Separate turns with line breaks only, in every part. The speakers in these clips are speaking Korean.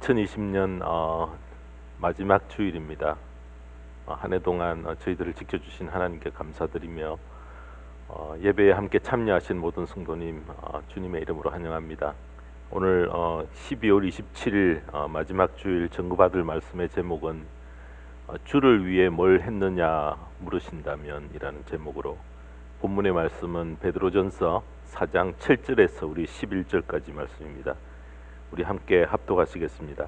2020년 마지막 주일입니다. 한 해 동안 저희들을 지켜주신 하나님께 감사드리며 예배에 함께 참여하신 모든 성도님 주님의 이름으로 환영합니다. 오늘 12월 27일 마지막 주일 전구받을 말씀의 제목은 주를 위해 뭘 했느냐 물으신다면 이라는 제목으로, 본문의 말씀은 베드로전서 4장 7절에서 우리 11절까지 말씀입니다. 우리 함께 합독하시겠습니다.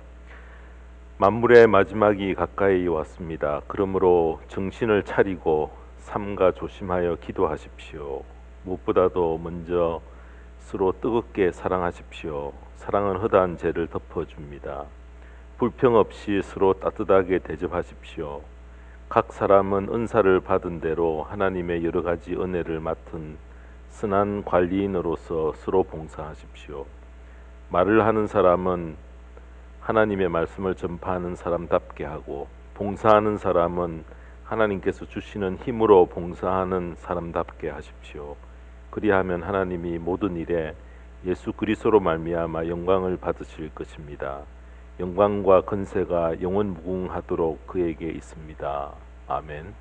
만물의 마지막이 가까이 왔습니다. 그러므로 정신을 차리고 삼가 조심하여 기도하십시오. 무엇보다도 먼저 서로 뜨겁게 사랑하십시오. 사랑은 허다한 죄를 덮어줍니다. 불평 없이 서로 따뜻하게 대접하십시오. 각 사람은 은사를 받은 대로 하나님의 여러 가지 은혜를 맡은 선한 관리인으로서 서로 봉사하십시오. 말을 하는 사람은 하나님의 말씀을 전파하는 사람답게 하고, 봉사하는 사람은 하나님께서 주시는 힘으로 봉사하는 사람답게 하십시오. 그리하면 하나님이 모든 일에 예수 그리스도로 말미암아 영광을 받으실 것입니다. 영광과 권세가 영원 무궁하도록 그에게 있습니다. 아멘.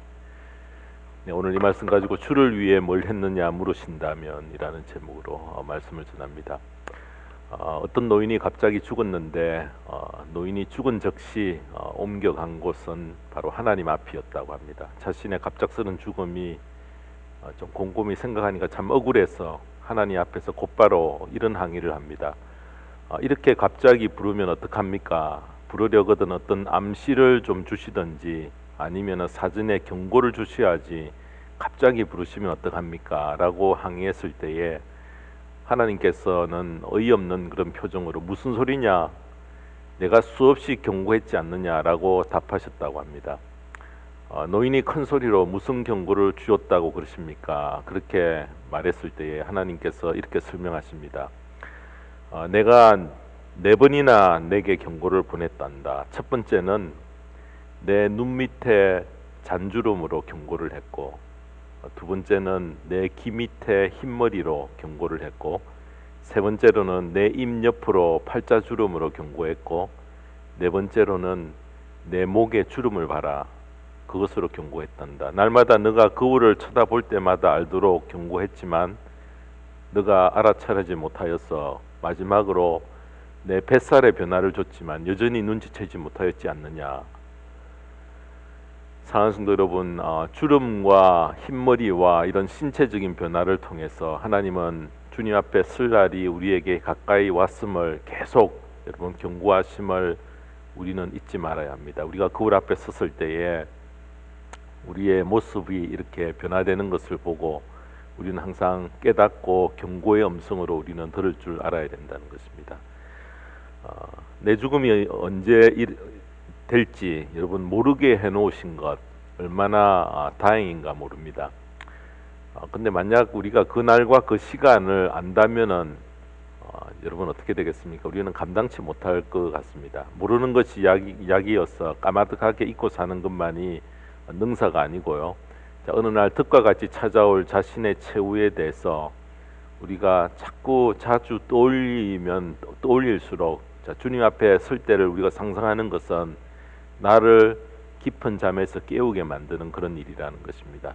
네, 오늘 이 말씀 가지고 주를 위해 뭘 했느냐 물으신다면 이라는 제목으로 말씀을 전합니다. 어떤 노인이 갑자기 죽었는데 노인이 죽은 즉시 옮겨간 곳은 바로 하나님 앞이었다고 합니다. 자신의 갑작스런 죽음이 좀 곰곰이 생각하니까 참 억울해서 하나님 앞에서 곧바로 이런 항의를 합니다. 이렇게 갑자기 부르면 어떡합니까? 부르려거든 어떤 암시를 좀 주시든지 아니면 사전에 경고를 주셔야지 갑자기 부르시면 어떡합니까? 라고 항의했을 때에 하나님께서는 어이없는 그런 표정으로 무슨 소리냐? 내가 수없이 경고했지 않느냐라고 답하셨다고 합니다. 노인이 큰 소리로 무슨 경고를 주었다고 그러십니까? 그렇게 말했을 때에 하나님께서 이렇게 설명하십니다. 내가 4번이나 내게 경고를 보냈단다. 첫 번째는 내 눈 밑에 잔주름으로 경고를 했고, 두 번째는 내 귀 밑에 흰머리로 경고를 했고, 세 번째로는 내 입 옆으로 팔자주름으로 경고했고, 네 번째로는 내 목에 주름을 봐라, 그것으로 경고했단다. 날마다 너가 거울을 쳐다볼 때마다 알도록 경고했지만 너가 알아차리지 못하여서 마지막으로 내 뱃살의 변화를 줬지만 여전히 눈치채지 못하였지 않느냐. 사랑하는 성도 여러분, 주름과 흰머리와 이런 신체적인 변화를 통해서 하나님은 주님 앞에 설 날이 우리에게 가까이 왔음을 계속 여러분 경고하심을 우리는 잊지 말아야 합니다. 우리가 거울 앞에 섰을 때에 우리의 모습이 이렇게 변화되는 것을 보고 우리는 항상 깨닫고 경고의 음성으로 우리는 들을 줄 알아야 된다는 것입니다. 내 죽음이 언제 될지 여러분 모르게 해놓으신 것 얼마나 다행인가 모릅니다. 근데 만약 우리가 그 날과 그 시간을 안다면은 여러분 어떻게 되겠습니까? 우리는 감당치 못할 것 같습니다. 모르는 것이 약이어서 까마득하게 잊고 사는 것만이 능사가 아니고요. 자, 어느 날 덕과 같이 찾아올 자신의 최후에 대해서 우리가 자주 떠올릴수록 주님 앞에 설 때를 우리가 상상하는 것은 나를 깊은 잠에서 깨우게 만드는 그런 일이라는 것입니다.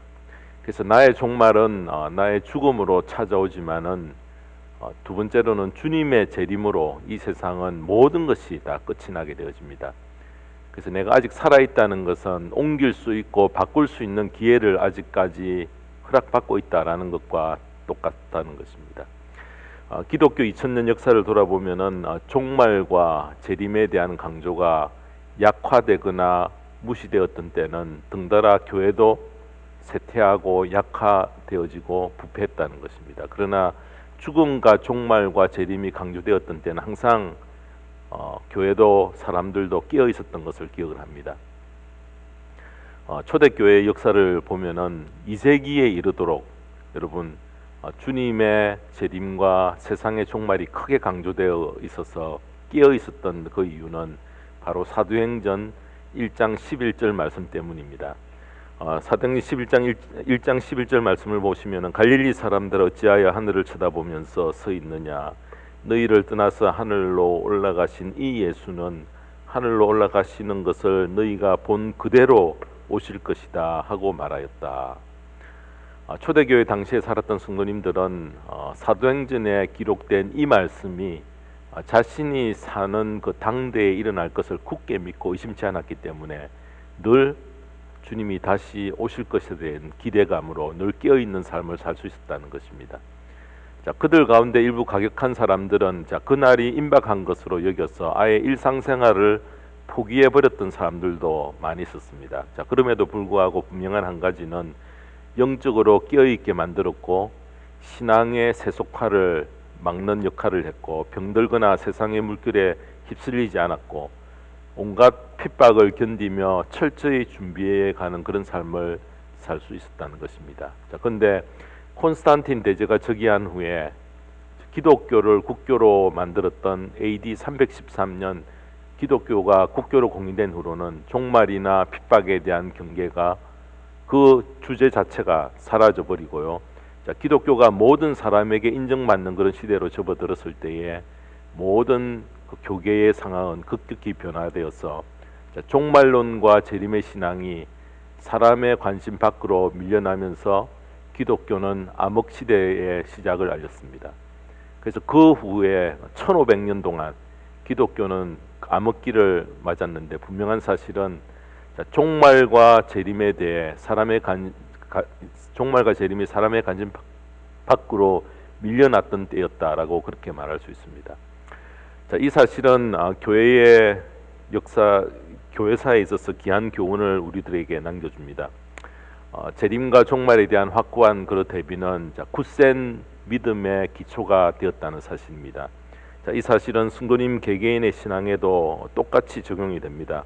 그래서 나의 종말은 나의 죽음으로 찾아오지만은 두 번째로는 주님의 재림으로 이 세상은 모든 것이 다 끝이 나게 되어집니다. 그래서 내가 아직 살아있다는 것은 옮길 수 있고 바꿀 수 있는 기회를 아직까지 허락받고 있다라는 것과 똑같다는 것입니다. 기독교 2000년 역사를 돌아보면은 종말과 재림에 대한 강조가 약화되거나 무시되었던 때는 덩달아 교회도 쇠퇴하고 약화되어지고 부패했다는 것입니다. 그러나 죽음과 종말과 재림이 강조되었던 때는 항상 교회도 사람들도 깨어 있었던 것을 기억을 합니다. 초대교회의 역사를 보면은 2세기에 이르도록 여러분 주님의 재림과 세상의 종말이 크게 강조되어 있어서 깨어 있었던 그 이유는 바로 사도행전 1장 11절 말씀 때문입니다. 사도행전 1장 11절 말씀을 보시면은 갈릴리 사람들 어찌하여 하늘을 쳐다보면서 서 있느냐, 너희를 떠나서 하늘로 올라가신 이 예수는 하늘로 올라가시는 것을 너희가 본 그대로 오실 것이다 하고 말하였다. 초대교회 당시에 살았던 성도님들은 사도행전에 기록된 이 말씀이 자신이 사는 그 당대에 일어날 것을 굳게 믿고 의심치 않았기 때문에 늘 주님이 다시 오실 것에 대한 기대감으로 늘 깨어있는 삶을 살 수 있었다는 것입니다. 자, 그들 가운데 일부 가격한 사람들은 그날이 임박한 것으로 여겨서 아예 일상생활을 포기해버렸던 사람들도 많이 있었습니다. 자, 그럼에도 불구하고 분명한 한 가지는 영적으로 깨어있게 만들었고 신앙의 세속화를 막는 역할을 했고 병들거나 세상의 물결에 휩쓸리지 않았고 온갖 핍박을 견디며 철저히 준비해가는 그런 삶을 살 수 있었다는 것입니다. 자, 그런데 콘스탄틴 대제가 즉위한 후에 기독교를 국교로 만들었던 AD 313년 기독교가 국교로 공인된 후로는 종말이나 핍박에 대한 경계가 그 주제 자체가 사라져 버리고요. 자, 기독교가 모든 사람에게 인정받는 그런 시대로 접어들었을 때에 모든 그 교계의 상황은 급격히 변화되어서 종말론과 재림의 신앙이 사람의 관심 밖으로 밀려나면서 기독교는 암흑 시대의 시작을 알렸습니다. 그래서 그 후에 1500년 동안 기독교는 암흑기를 맞았는데 분명한 사실은 종말과 재림에 대해 종말과 재림이 사람의 관심 밖으로 밀려났던 때였다라고 그렇게 말할 수 있습니다. 자, 이 사실은 교회의 역사, 교회사에 있어서 귀한 교훈을 우리들에게 남겨줍니다. 재림과 종말에 대한 확고한 그 대비는 굳센 믿음의 기초가 되었다는 사실입니다. 자, 이 사실은 성도님 개개인의 신앙에도 똑같이 적용이 됩니다.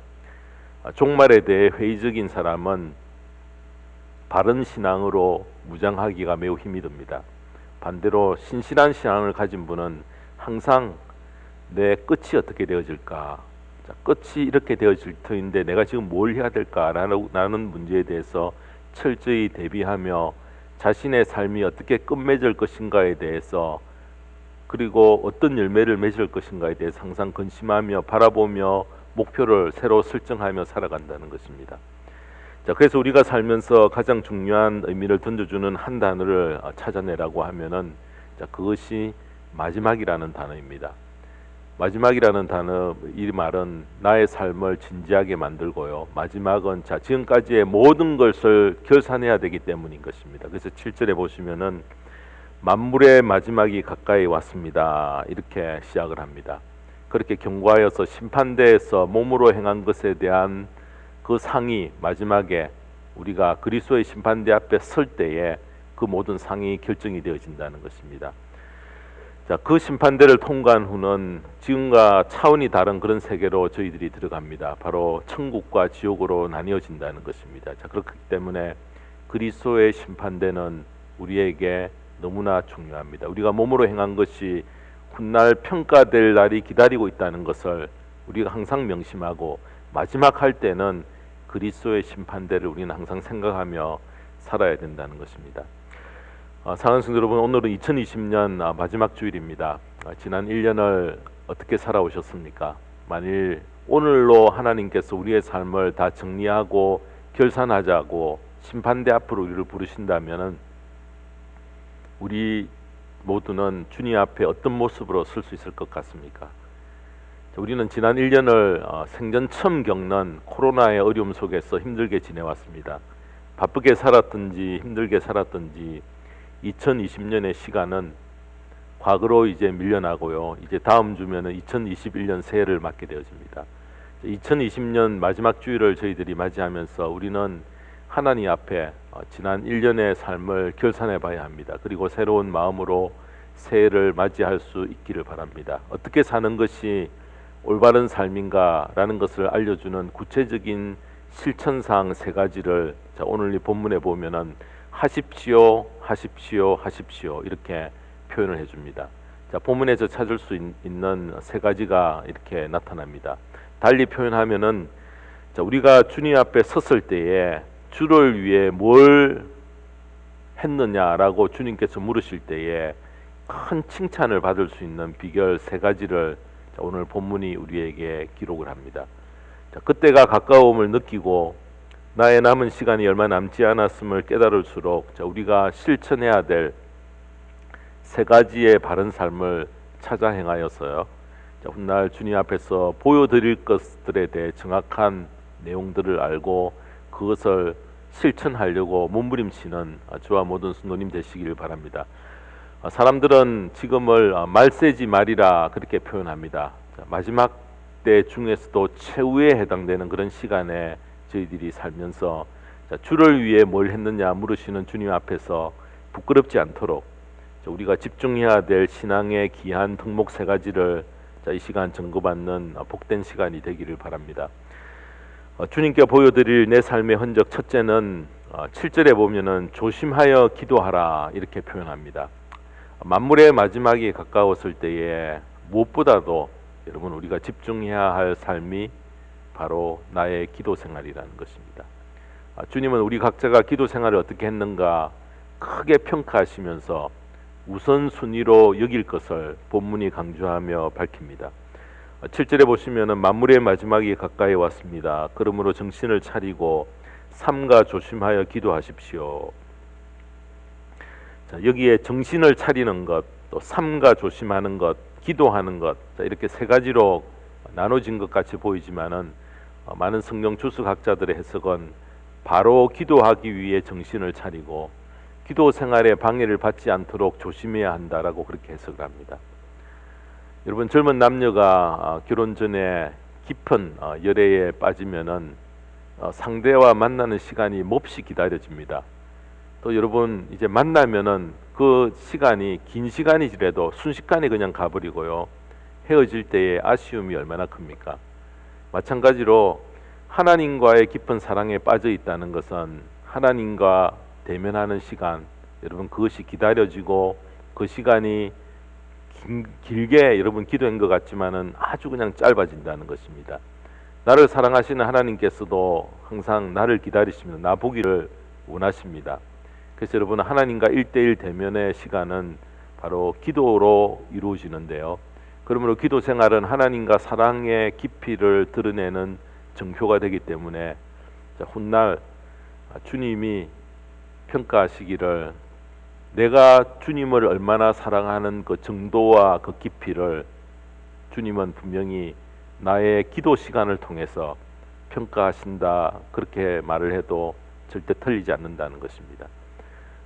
종말에 대해 회의적인 사람은 바른 신앙으로 무장하기가 매우 힘이 듭니다. 반대로 신실한 신앙을 가진 분은 항상 내 끝이 어떻게 되어질까, 끝이 이렇게 되어질 터인데 내가 지금 뭘 해야 될까라는 문제에 대해서 철저히 대비하며 자신의 삶이 어떻게 끝맺을 것인가에 대해서 그리고 어떤 열매를 맺을 것인가에 대해서 항상 근심하며 바라보며 목표를 새로 설정하며 살아간다는 것입니다. 자, 그래서 우리가 살면서 가장 중요한 의미를 던져주는 한 단어를 찾아내라고 하면은 그것이 마지막이라는 단어입니다. 마지막이라는 단어, 이 말은 나의 삶을 진지하게 만들고요. 마지막은 지금까지의 모든 것을 결산해야 되기 때문인 것입니다. 그래서 7절에 보시면은 만물의 마지막이 가까이 왔습니다. 이렇게 시작을 합니다. 그렇게 경고하여서 심판대에서 몸으로 행한 것에 대한 그 상이 마지막에 우리가 그리스도의 심판대 앞에 설 때에 그 모든 상이 결정이 되어진다는 것입니다. 자, 그 심판대를 통과한 후는 지금과 차원이 다른 그런 세계로 저희들이 들어갑니다. 바로 천국과 지옥으로 나뉘어진다는 것입니다. 자, 그렇기 때문에 그리스도의 심판대는 우리에게 너무나 중요합니다. 우리가 몸으로 행한 것이 훗날 평가될 날이 기다리고 있다는 것을 우리가 항상 명심하고 마지막 할 때는 그리스도의 심판대를 우리는 항상 생각하며 살아야 된다는 것입니다. 사랑하는 성도 여러분, 오늘은 2020년 마지막 주일입니다. 지난 1년을 어떻게 살아오셨습니까? 만일 오늘로 하나님께서 우리의 삶을 다 정리하고 결산하자고 심판대 앞으로 우리를 부르신다면 우리 모두는 주님 앞에 어떤 모습으로 설 수 있을 것 같습니까? 우리는 지난 1년을 생전 처음 겪는 코로나의 어려움 속에서 힘들게 지내왔습니다. 바쁘게 살았든지 힘들게 살았든지 2020년의 시간은 과거로 이제 밀려나고요. 이제 다음 주면은 2021년 새해를 맞게 되어집니다. 2020년 마지막 주일을 저희들이 맞이하면서 우리는 하나님 앞에 지난 1년의 삶을 결산해 봐야 합니다. 그리고 새로운 마음으로 새해를 맞이할 수 있기를 바랍니다. 어떻게 사는 것이 올바른 삶인가라는 것을 알려주는 구체적인 실천사항 3가지를 오늘 이 본문에 보면은 하십시오, 하십시오, 하십시오 이렇게 표현을 해줍니다. 자, 본문에서 찾을 수 있는 3가지가 이렇게 나타납니다. 달리 표현하면은 우리가 주님 앞에 섰을 때에 주를 위해 뭘 했느냐라고 주님께서 물으실 때에 큰 칭찬을 받을 수 있는 비결 세 가지를 오늘 본문이 우리에게 기록을 합니다. 그때가 가까움을 느끼고 나의 남은 시간이 얼마 남지 않았음을 깨달을수록 우리가 실천해야 될 세 가지의 바른 삶을 찾아 행하여서요, 훗날 주님 앞에서 보여드릴 것들에 대해 정확한 내용들을 알고 그것을 실천하려고 몸부림치는 저와 모든 성도님 되시기를 바랍니다. 사람들은 지금을 말세지 말이라 그렇게 표현합니다. 마지막 때 중에서도 최후에 해당되는 그런 시간에 저희들이 살면서 주를 위해 뭘 했느냐 물으시는 주님 앞에서 부끄럽지 않도록 우리가 집중해야 될 신앙의 귀한 덕목 세 가지를 이 시간 점검받는 복된 시간이 되기를 바랍니다. 주님께 보여드릴 내 삶의 흔적, 첫째는 7절에 보면은 조심하여 기도하라 이렇게 표현합니다. 만물의 마지막이 가까웠을 때에 무엇보다도 여러분 우리가 집중해야 할 삶이 바로 나의 기도 생활이라는 것입니다. 주님은 우리 각자가 기도 생활을 어떻게 했는가 크게 평가하시면서 우선순위로 여길 것을 본문이 강조하며 밝힙니다. 7절에 보시면은 만물의 마지막이 가까이 왔습니다. 그러므로 정신을 차리고 삼가 조심하여 기도하십시오. 여기에 정신을 차리는 것, 또 삼가 조심하는 것, 기도하는 것, 이렇게 세 가지로 나눠진 것 같이 보이지만은 많은 성경 주석학자들의 해석은 바로 기도하기 위해 정신을 차리고 기도 생활에 방해를 받지 않도록 조심해야 한다라고 그렇게 해석을 합니다. 여러분 젊은 남녀가 결혼 전에 깊은 열애에 빠지면은 상대와 만나는 시간이 몹시 기다려집니다. 또 여러분 이제 만나면은 그 시간이 긴 시간이지라도 순식간에 그냥 가버리고요. 헤어질 때의 아쉬움이 얼마나 큽니까? 마찬가지로 하나님과의 깊은 사랑에 빠져 있다는 것은 하나님과 대면하는 시간, 여러분 그것이 기다려지고 그 시간이 길게 여러분 기도한 것 같지만은 아주 그냥 짧아진다는 것입니다. 나를 사랑하시는 하나님께서도 항상 나를 기다리시면서 나 보기를 원하십니다. 그래서 여러분 하나님과 1대1 대면의 시간은 바로 기도로 이루어지는데요. 그러므로 기도 생활은 하나님과 사랑의 깊이를 드러내는 정표가 되기 때문에 훗날 주님이 평가하시기를 내가 주님을 얼마나 사랑하는 그 정도와 그 깊이를 주님은 분명히 나의 기도 시간을 통해서 평가하신다 그렇게 말을 해도 절대 틀리지 않는다는 것입니다.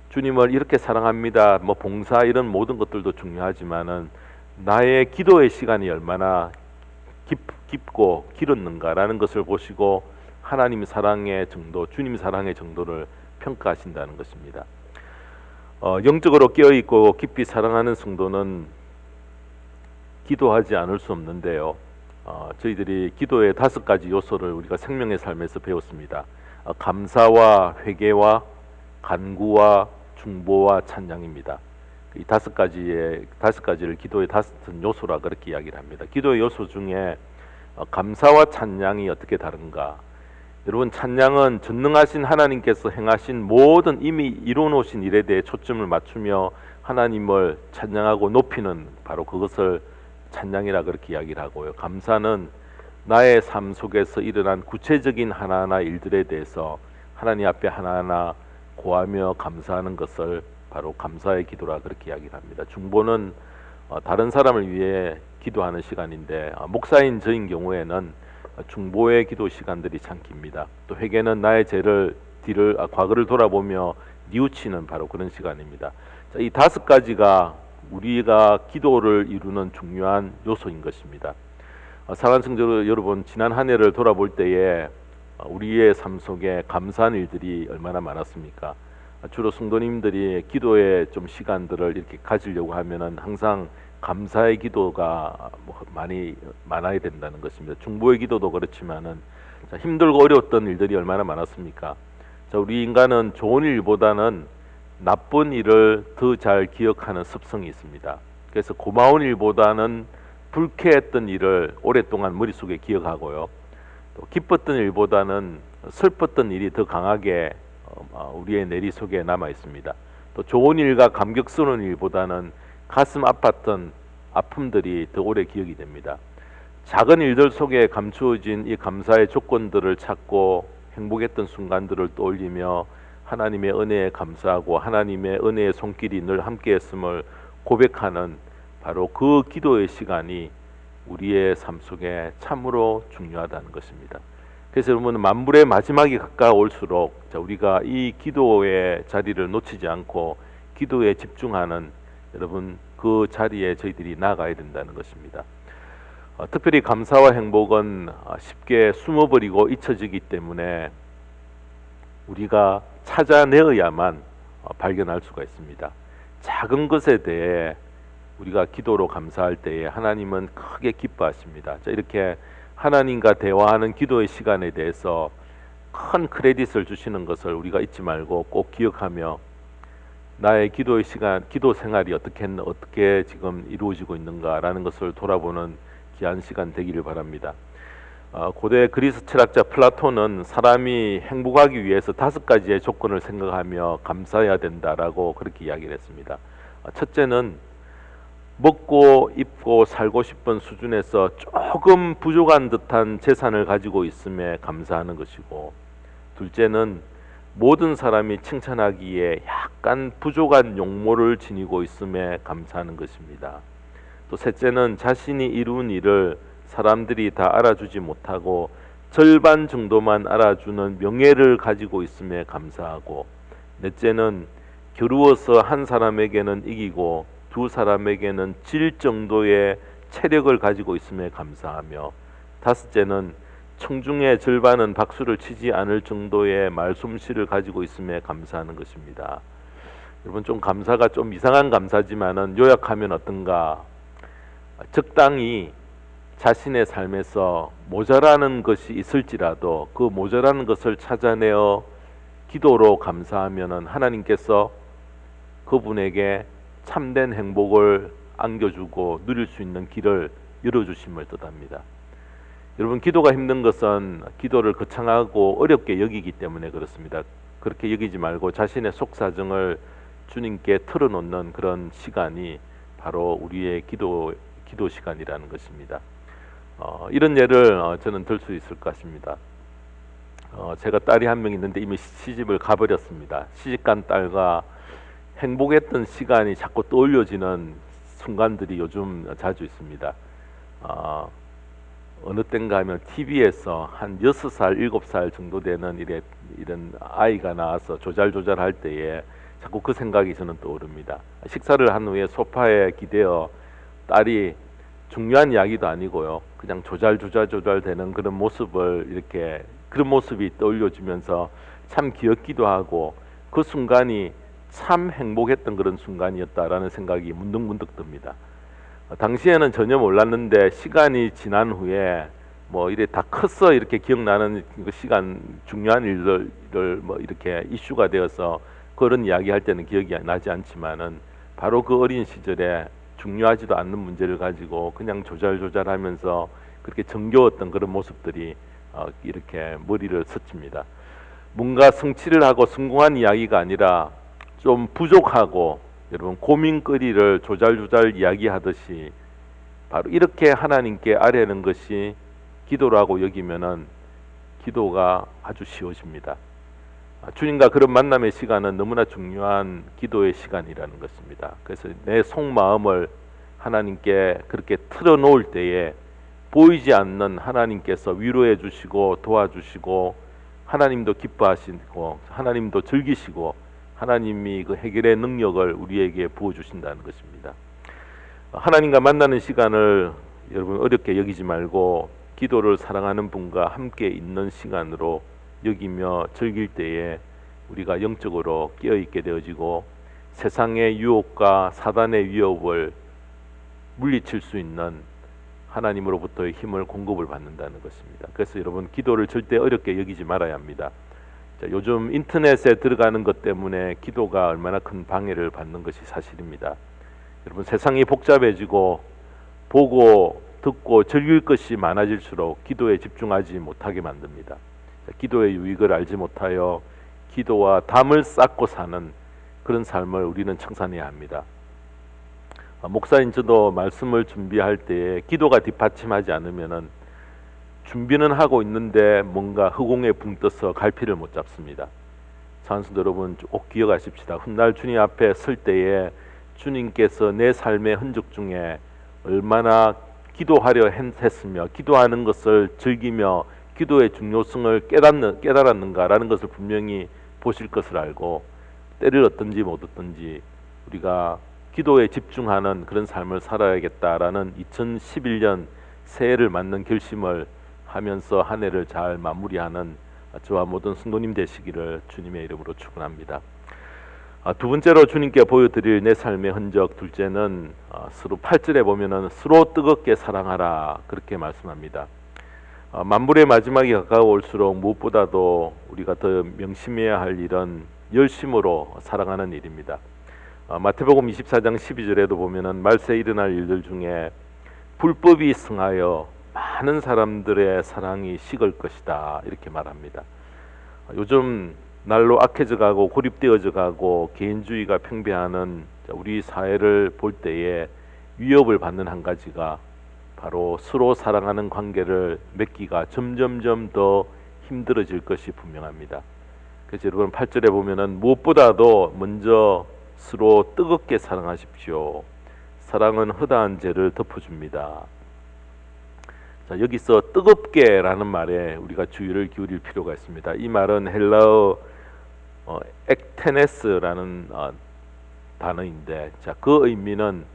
주님을 이렇게 사랑합니다. 뭐 봉사 이런 모든 것들도 중요하지만은 나의 기도의 시간이 얼마나 깊고 길었는가라는 것을 보시고 하나님 사랑의 정도, 주님 사랑의 정도를 평가하신다는 것입니다. 영적으로 깨어있고 깊이 사랑하는 성도는 기도하지 않을 수 없는데요. 저희들이 기도의 5가지 요소를 우리가 생명의 삶에서 배웠습니다. 감사와 회개와 간구와 중보와 찬양입니다. 이 5가지를 기도의 5 요소라 그렇게 이야기를 합니다. 기도의 요소 중에 감사와 찬양이 어떻게 다른가? 여러분 찬양은 전능하신 하나님께서 행하신 모든 이미 이루어 놓으신 일에 대해 초점을 맞추며 하나님을 찬양하고 높이는 바로 그것을 찬양이라 그렇게 이야기를 하고요. 감사는 나의 삶 속에서 일어난 구체적인 하나하나 일들에 대해서 하나님 앞에 하나하나 고하며 감사하는 것을 바로 감사의 기도라 그렇게 이야기를 합니다. 중보는 다른 사람을 위해 기도하는 시간인데 목사인 저인 경우에는 중보의 기도 시간들이 참 깁니다. 또 회개는 나의 죄를 과거를 돌아보며 뉘우치는 바로 그런 시간입니다. 자, 이 5가지가 우리가 기도를 이루는 중요한 요소인 것입니다. 사랑하는 성도 여러분, 지난 한 해를 돌아볼 때에 우리의 삶 속에 감사한 일들이 얼마나 많았습니까? 주로 성도님들이 기도의 좀 시간들을 이렇게 가지려고 하면은 항상 감사의 기도가 많아야 된다는 것입니다. 중보의 기도도 그렇지만은 힘들고 어려웠던 일들이 얼마나 많았습니까? 자, 우리 인간은 좋은 일보다는 나쁜 일을 더 잘 기억하는 습성이 있습니다. 그래서 고마운 일보다는 불쾌했던 일을 오랫동안 머릿속에 기억하고요. 또 기뻤던 일보다는 슬펐던 일이 더 강하게 우리의 내리 속에 남아 있습니다. 또 좋은 일과 감격스러운 일보다는 가슴 아팠던 아픔들이 더 오래 기억이 됩니다. 작은 일들 속에 감추어진 이 감사의 조건들을 찾고 행복했던 순간들을 떠올리며 하나님의 은혜에 감사하고 하나님의 은혜의 손길이 늘 함께했음을 고백하는 바로 그 기도의 시간이 우리의 삶 속에 참으로 중요하다는 것입니다. 그래서 여러분, 만물의 마지막이 가까울수록 우리가 이 기도의 자리를 놓치지 않고 기도에 집중하는 여러분 그 자리에 저희들이 나가야 된다는 것입니다. 특별히 감사와 행복은 쉽게 숨어버리고 잊혀지기 때문에 우리가 찾아내어야만 발견할 수가 있습니다. 작은 것에 대해 우리가 기도로 감사할 때에 하나님은 크게 기뻐하십니다. 이렇게 하나님과 대화하는 기도의 시간에 대해서 큰 크레딧을 주시는 것을 우리가 잊지 말고 꼭 기억하며 나의 기도의 시간, 기도 생활이 어떻게 지금 이루어지고 있는가라는 것을 돌아보는 귀한 시간 되기를 바랍니다. 고대 그리스 철학자 플라톤은 사람이 행복하기 위해서 5가지의 조건을 생각하며 감사해야 된다라고 그렇게 이야기를 했습니다. 첫째는 먹고 입고 살고 싶은 수준에서 조금 부족한 듯한 재산을 가지고 있음에 감사하는 것이고, 둘째는 모든 사람이 칭찬하기에 약간 부족한 용모를 지니고 있음에 감사하는 것입니다. 또 셋째는 자신이 이룬 일을 사람들이 다 알아주지 못하고 절반 정도만 알아주는 명예를 가지고 있음에 감사하고, 넷째는 겨루어서 한 사람에게는 이기고 두 사람에게는 질 정도의 체력을 가지고 있음에 감사하며, 다섯째는 청중의 절반은 박수를 치지 않을 정도의 말솜씨를 가지고 있음에 감사하는 것입니다. 여러분, 좀 감사가 좀 이상한 감사지만은 요약하면 어떤가? 적당히 자신의 삶에서 모자라는 것이 있을지라도 그 모자라는 것을 찾아내어 기도로 감사하면은 하나님께서 그분에게 참된 행복을 안겨주고 누릴 수 있는 길을 열어주심을 뜻합니다. 여러분, 기도가 힘든 것은 기도를 거창하고 어렵게 여기기 때문에 그렇습니다. 그렇게 여기지 말고 자신의 속사정을 주님께 털어놓는 그런 시간이 바로 우리의 기도 시간이라는 것입니다. 이런 예를 저는 들 수 있을 것 같습니다. 제가 딸이 한 명 있는데 이미 시집을 가버렸습니다. 시집간 딸과 행복했던 시간이 자꾸 떠올려지는 순간들이 요즘 자주 있습니다. 어느 때인가 하면 TV에서 한 6살, 7살 정도 되는 이런 아이가 나와서 조잘조잘할 때에 자꾸 그 생각이 저는 떠오릅니다. 식사를 한 후에 소파에 기대어 딸이 중요한 이야기도 아니고요, 그냥 조잘조잘 되는 그런 모습을 그런 모습이 떠올려지면서 참 귀엽기도 하고 그 순간이 참 행복했던 그런 순간이었다라는 생각이 문득문득 듭니다. 당시에는 전혀 몰랐는데 시간이 지난 후에 뭐 이래 다 컸어 이렇게 기억나는 그 시간, 중요한 일들 뭐 이렇게 이슈가 되어서 그런 이야기할 때는 기억이 나지 않지만은 바로 그 어린 시절에 중요하지도 않는 문제를 가지고 그냥 조잘조잘하면서 그렇게 정겨웠던 그런 모습들이 이렇게 머리를 스칩니다. 뭔가 성취를 하고 성공한 이야기가 아니라 좀 부족하고 여러분 고민거리를 조잘조잘 이야기하듯이 바로 이렇게 하나님께 아뢰는 것이 기도라고 여기면은 기도가 아주 쉬워집니다. 주님과 그런 만남의 시간은 너무나 중요한 기도의 시간이라는 것입니다. 그래서 내 속마음을 하나님께 그렇게 틀어놓을 때에 보이지 않는 하나님께서 위로해 주시고 도와주시고 하나님도 기뻐하시고 하나님도 즐기시고 하나님이 그 해결의 능력을 우리에게 부어주신다는 것입니다. 하나님과 만나는 시간을 여러분 어렵게 여기지 말고 기도를 사랑하는 분과 함께 있는 시간으로 여기며 즐길 때에 우리가 영적으로 깨어있게 되어지고 세상의 유혹과 사단의 위협을 물리칠 수 있는 하나님으로부터의 힘을 공급을 받는다는 것입니다. 그래서 여러분, 기도를 절대 어렵게 여기지 말아야 합니다. 요즘 인터넷에 들어가는 것 때문에 기도가 얼마나 큰 방해를 받는 것이 사실입니다. 여러분, 세상이 복잡해지고 보고 듣고 즐길 것이 많아질수록 기도에 집중하지 못하게 만듭니다. 기도의 유익을 알지 못하여 기도와 담을 쌓고 사는 그런 삶을 우리는 청산해야 합니다. 목사인 저도 말씀을 준비할 때에 기도가 뒷받침하지 않으면은 준비는 하고 있는데 뭔가 허공에 붕 떠서 갈피를 못 잡습니다. 찬송도 여러분 꼭 기억하십시다. 훗날 주님 앞에 설 때에 주님께서 내 삶의 흔적 중에 얼마나 기도하려 했으며 기도하는 것을 즐기며 기도의 중요성을 깨달았는가라는 것을 분명히 보실 것을 알고 때를 얻든지 못 얻든지 우리가 기도에 집중하는 그런 삶을 살아야겠다라는 2011년 새해를 맞는 결심을 하면서 한 해를 잘 마무리하는 저와 모든 성도님 되시기를 주님의 이름으로 축원합니다. 두 번째로 주님께 보여드릴 내 삶의 흔적, 둘째는 서로 8절에 보면은 서로 뜨겁게 사랑하라 그렇게 말씀합니다. 만물의 마지막이 가까워올수록 무엇보다도 우리가 더 명심해야 할 일은 열심으로 사랑하는 일입니다. 마태복음 24장 12절에도 보면은 말세에 일어날 일들 중에 불법이 승하여 많은 사람들의 사랑이 식을 것이다 이렇게 말합니다. 요즘 날로 악해져 가고 고립되어져 가고 개인주의가 팽배하는 우리 사회를 볼 때에 위협을 받는 한 가지가 바로 서로 사랑하는 관계를 맺기가 점점점 더 힘들어질 것이 분명합니다. 그래서 여러분 8절에 보면은 무엇보다도 먼저 서로 뜨겁게 사랑하십시오. 사랑은 허다한 죄를 덮어줍니다. 자, 여기서 뜨겁게라는 말에 우리가 주의를 기울일 필요가 있습니다. 이 말은 헬라어 액테네스라는 단어인데, 자, 그 의미는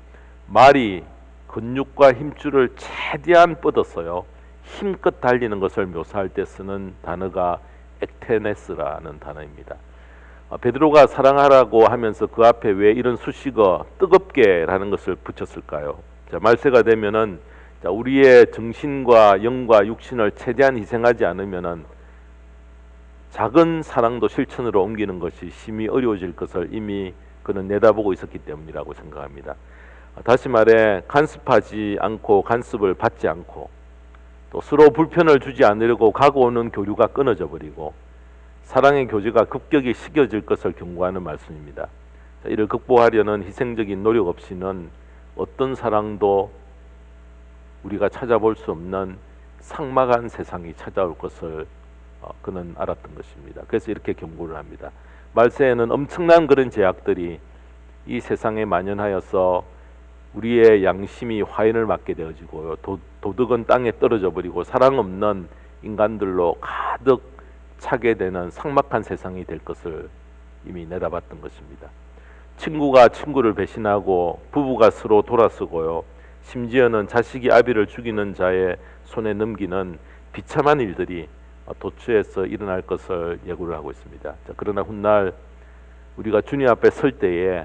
말이 근육과 힘줄을 최대한 뻗었어요. 힘껏 달리는 것을 묘사할 때 쓰는 단어가 액테네스라는 단어입니다. 베드로가 사랑하라고 하면서 그 앞에 왜 이런 수식어 뜨겁게라는 것을 붙였을까요? 자, 말세가 되면은 우리의 정신과 영과 육신을 최대한 희생하지 않으면은 작은 사랑도 실천으로 옮기는 것이 심히 어려워질 것을 이미 그는 내다보고 있었기 때문이라고 생각합니다. 다시 말해 간섭하지 않고 간섭을 받지 않고 또 서로 불편을 주지 않으려고 가고 오는 교류가 끊어져 버리고 사랑의 교제가 급격히 식어질 것을 경고하는 말씀입니다. 이를 극복하려는 희생적인 노력 없이는 어떤 사랑도 우리가 찾아볼 수 없는 삭막한 세상이 찾아올 것을 그는 알았던 것입니다. 그래서 이렇게 경고를 합니다. 말세에는 엄청난 그런 제약들이 이 세상에 만연하여서 우리의 양심이 화인을 맞게 되어지고요. 도덕은 땅에 떨어져 버리고 사랑 없는 인간들로 가득 차게 되는 삭막한 세상이 될 것을 이미 내다봤던 것입니다. 친구가 친구를 배신하고 부부가 서로 돌아서고요. 심지어는 자식이 아비를 죽이는 자의 손에 넘기는 비참한 일들이 도처에서 일어날 것을 예고를 하고 있습니다. 자, 그러나 훗날 우리가 주님 앞에 설 때에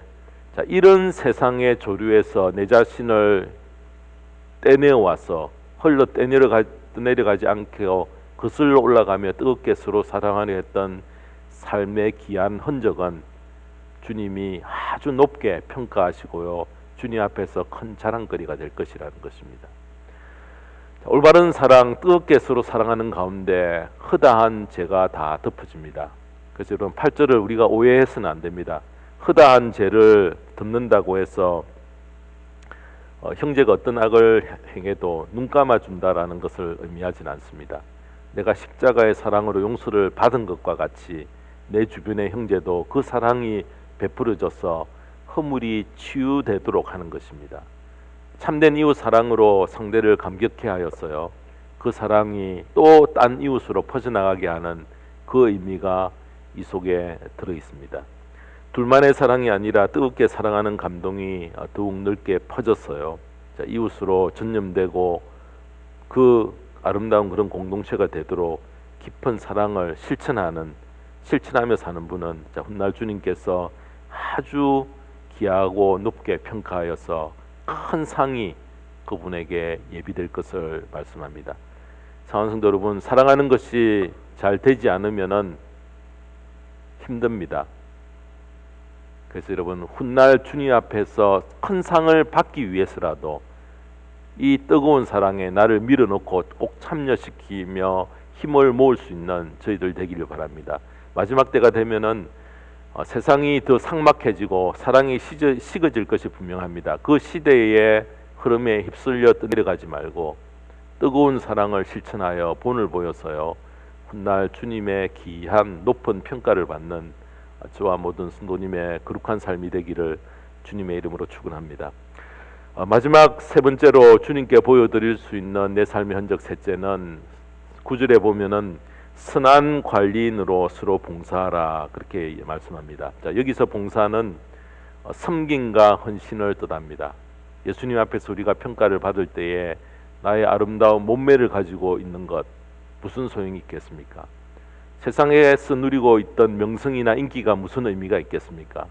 이런 세상의 조류에서 내 자신을 떼내어와서 흘러 내려가지 않게 거슬러 올라가며 뜨겁게 서로 사랑하려 했던 삶의 귀한 흔적은 주님이 아주 높게 평가하시고요. 주님 앞에서 큰 자랑거리가 될 것이라는 것입니다. 올바른 사랑, 뜨겁게 서로 사랑하는 가운데 허다한 죄가 다 덮어집니다. 그래서 여러분 8절을 우리가 오해해서는 안 됩니다. 허다한 죄를 덮는다고 해서 형제가 어떤 악을 행해도 눈 감아준다라는 것을 의미하지는 않습니다. 내가 십자가의 사랑으로 용서를 받은 것과 같이 내 주변의 형제도 그 사랑이 베풀어져서 허물이 치유되도록 하는 것입니다. 참된 이웃 사랑으로 상대를 감격해 하였어요. 그 사랑이 또 딴 이웃으로 퍼져나가게 하는 그 의미가 이 속에 들어 있습니다. 둘만의 사랑이 아니라 뜨겁게 사랑하는 감동이 더욱 넓게 퍼졌어요. 자, 이웃으로 전념되고 그 아름다운 그런 공동체가 되도록 깊은 사랑을 실천하며 사는 분은 훗날 주님께서 아주 귀하고 높게 평가하여서 큰 상이 그분에게 예비될 것을 말씀합니다. 사랑하는 성도 여러분, 사랑하는 것이 잘 되지 않으면은 힘듭니다. 그래서 여러분 훗날 주님 앞에서 큰 상을 받기 위해서라도 이 뜨거운 사랑에 나를 밀어넣고 꼭 참여시키며 힘을 모을 수 있는 저희들 되기를 바랍니다. 마지막 때가 되면은 세상이 더 삭막해지고 사랑이 식어질 것이 분명합니다. 그 시대의 흐름에 휩쓸려 내려가지 말고 뜨거운 사랑을 실천하여 본을 보여서요, 훗날 주님의 귀한 높은 평가를 받는 저와 모든 성도님의 거룩한 삶이 되기를 주님의 이름으로 축원합니다. 마지막 세 번째로 주님께 보여드릴 수 있는 내 삶의 흔적, 셋째는 9절에 보면은 선한 관리인으로 서로 봉사하라, 그렇게 말씀합니다. 자, 여기서 봉사는 섬김과 헌신을 뜻합니다. 예수님 앞에서 우리가 평가를 받을 때에 나의 아름다운 몸매를 가지고 있는 것 무슨 소용이 있겠습니까? 세상에서 누리고 있던 명성이나 인기가 무슨 의미가 있겠습니까?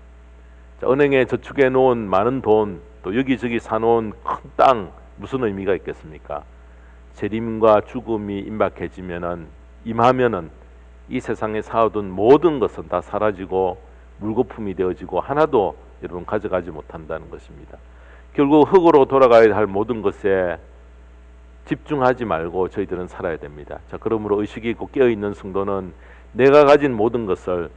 자, 은행에 저축해 놓은 많은 돈, 또 여기저기 사놓은 큰 땅 무슨 의미가 있겠습니까? 재림과 죽음이 임하면은 이 세상에 쌓아둔 모든 것은 다 사라지고 물거품이 되어지고 하나도 여러분 가져가지 못한다는 것입니다. 결국 흙으로 돌아가야 할 모든 것에 집중하지 말고 저희들은 살아야 됩니다. 자, 그러므로 의식이 있고 깨어있는 성도는 내가 가진 모든 것을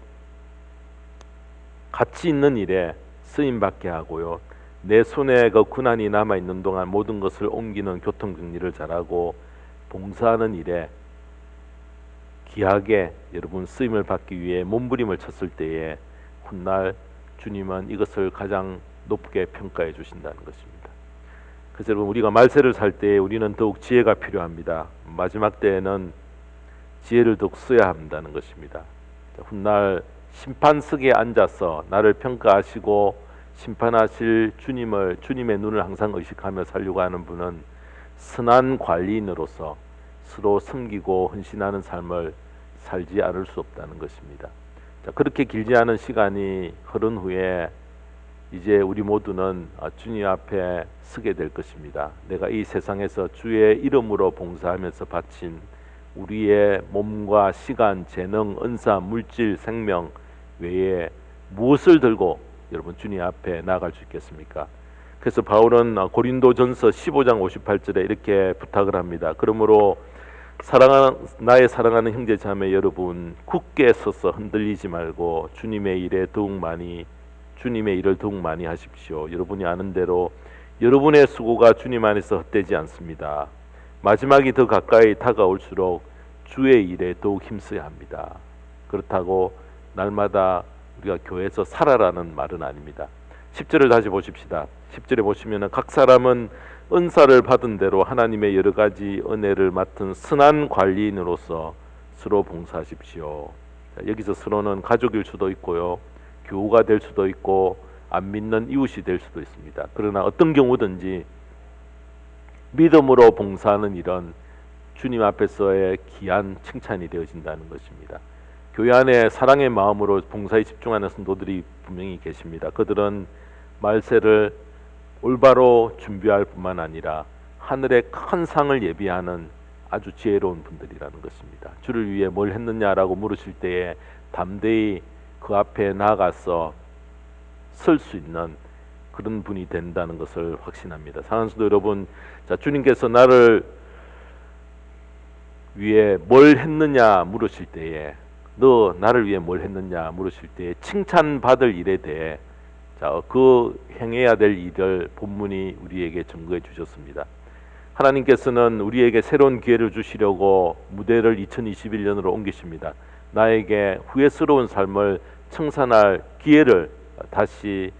가치 있는 일에 쓰임받게 하고요, 내 손에 그 군한이 남아있는 동안 모든 것을 옮기는 교통정리를 잘하고 봉사하는 일에 귀하게 여러분 쓰임을 받기 위해 몸부림을 쳤을 때에 훗날 주님은 이것을 가장 높게 평가해 주신다는 것입니다. 그래서 여러분, 우리가 말세를 살 때 우리는 더욱 지혜가 필요합니다. 마지막 때에는 지혜를 더욱 써야 한다는 것입니다. 훗날 심판석에 앉아서 나를 평가하시고 심판하실 주님의 눈을 항상 의식하며 살려고 하는 분은 선한 관리인으로서 서로 섬기고 헌신하는 삶을 살지 않을 수 없다는 것입니다. 자, 그렇게 길지 않은 시간이 흐른 후에 이제 우리 모두는 주님 앞에 서게 될 것입니다. 내가 이 세상에서 주의 이름으로 봉사하면서 바친 우리의 몸과 시간, 재능, 은사, 물질, 생명 외에 무엇을 들고 여러분 주님 앞에 나아갈 수 있겠습니까? 그래서 바울은 고린도전서 15장 58절에 이렇게 부탁을 합니다. 그러므로 나의 사랑하는 형제 자매 여러분, 굳게 서서 흔들리지 말고 주님의 일을 더욱 많이 하십시오. 여러분이 아는 대로 여러분의 수고가 주님 안에서 헛되지 않습니다. 마지막이 더 가까이 다가올수록 주의 일에 더욱 힘써야 합니다. 그렇다고 날마다 우리가 교회에서 살아라는 말은 아닙니다. 10절을 다시 보십시다. 10절에 보시면 각 사람은 은사를 받은 대로 하나님의 여러 가지 은혜를 맡은 선한 관리인으로서 서로 봉사하십시오. 여기서 서로는 가족일 수도 있고요, 교우가 될 수도 있고 안 믿는 이웃이 될 수도 있습니다. 그러나 어떤 경우든지 믿음으로 봉사하는 일은 주님 앞에서의 귀한 칭찬이 되어진다는 것입니다. 교회 안에 사랑의 마음으로 봉사에 집중하는 성도들이 분명히 계십니다. 그들은 말세를 올바로 준비할 뿐만 아니라 하늘의 큰 상을 예비하는 아주 지혜로운 분들이라는 것입니다. 주를 위해 뭘 했느냐라고 물으실 때에 담대히 그 앞에 나가서 설 수 있는 그런 분이 된다는 것을 확신합니다. 사랑하는 성도 여러분, 자, 주님께서 나를 위해 뭘 했느냐 물으실 때에, 너 나를 위해 뭘 했느냐 물으실 때에 칭찬받을 일에 대해 그 행해야 될 일을 본문이 우리에게 증거해 주셨습니다. 하나님께서는 우리에게 새로운 기회를 주시려고 무대를 2021년으로 옮기십니다. 나에게 후회스러운 삶을 청산할 기회를 다시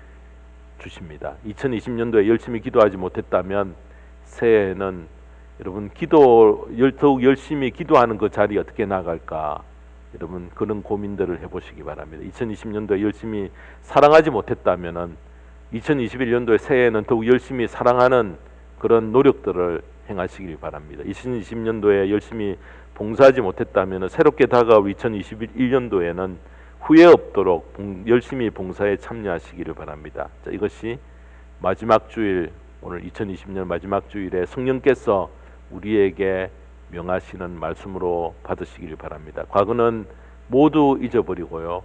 주십니다. 2020년도에 열심히 기도하지 못했다면 새해에는 여러분 더욱 열심히 기도하는 그 자리 어떻게 나갈까, 여러분 그런 고민들을 해보시기 바랍니다. 2020년도에 열심히 사랑하지 못했다면은 2021년도에 새해에는 더욱 열심히 사랑하는 그런 노력들을 행하시길 바랍니다. 2020년도에 열심히 봉사하지 못했다면 새롭게 다가올 2021년도에는 후회 없도록 열심히 봉사에 참여하시기를 바랍니다. 자, 이것이 마지막 주일, 오늘 2020년 마지막 주일에 성령께서 우리에게 명하시는 말씀으로 받으시길 바랍니다. 과거는 모두 잊어버리고요,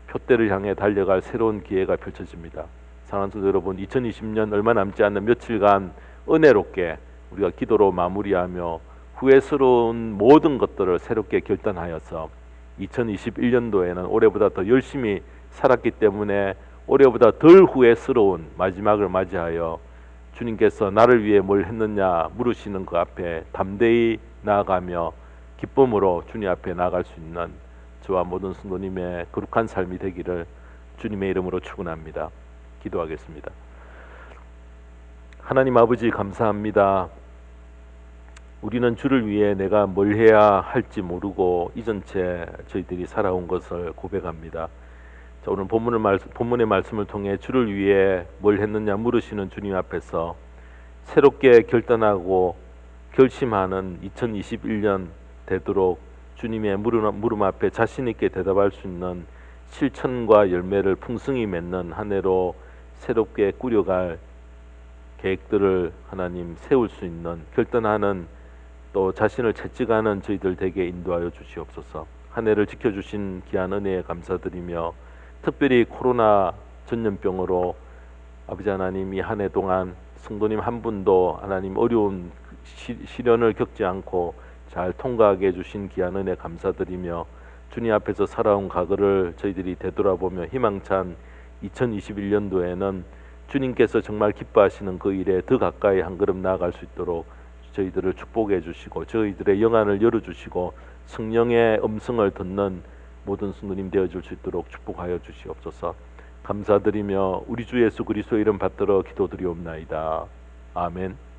표대를 향해 달려갈 새로운 기회가 펼쳐집니다. 사랑하는 성도 여러분, 2020년 얼마 남지 않는 며칠간 은혜롭게 우리가 기도로 마무리하며 후회스러운 모든 것들을 새롭게 결단하여서 2021년도에는 올해보다 더 열심히 살았기 때문에 올해보다 덜 후회스러운 마지막을 맞이하여 주님께서 나를 위해 뭘 했느냐 물으시는 그 앞에 담대히 나아가며 기쁨으로 주님 앞에 나아갈 수 있는 저와 모든 성도님의 거룩한 삶이 되기를 주님의 이름으로 축원합니다. 기도하겠습니다. 하나님 아버지 감사합니다. 우리는 주를 위해 내가 뭘 해야 할지 모르고 잊은 채 저희들이 살아온 것을 고백합니다. 자, 오늘 본문의 말씀을 통해 주를 위해 뭘 했느냐 물으시는 주님 앞에서 새롭게 결단하고 결심하는 2021년 되도록 주님의 물음 앞에 자신 있게 대답할 수 있는 실천과 열매를 풍성히 맺는 한 해로 새롭게 꾸려갈 계획들을 하나님 세울 수 있는 결단하는 또 자신을 채찍하는 저희들 되게 인도하여 주시옵소서. 한 해를 지켜주신 귀한 은혜에 감사드리며 특별히 코로나 전염병으로 아버지 하나님 이 한 해 동안 성도님 한 분도 하나님 어려운 시련을 겪지 않고 잘 통과하게 해주신 귀한 은혜 감사드리며 주님 앞에서 살아온 과거를 저희들이 되돌아보며 희망찬 2021년도에는 주님께서 정말 기뻐하시는 그 일에 더 가까이 한 걸음 나아갈 수 있도록 저희들을 축복해 주시고 저희들의 영안을 열어주시고 성령의 음성을 듣는 모든 성도님 되어줄 수 있도록 축복하여 주시옵소서. 감사드리며 우리 주 예수 그리스도 이름 받들어 기도드리옵나이다. 아멘.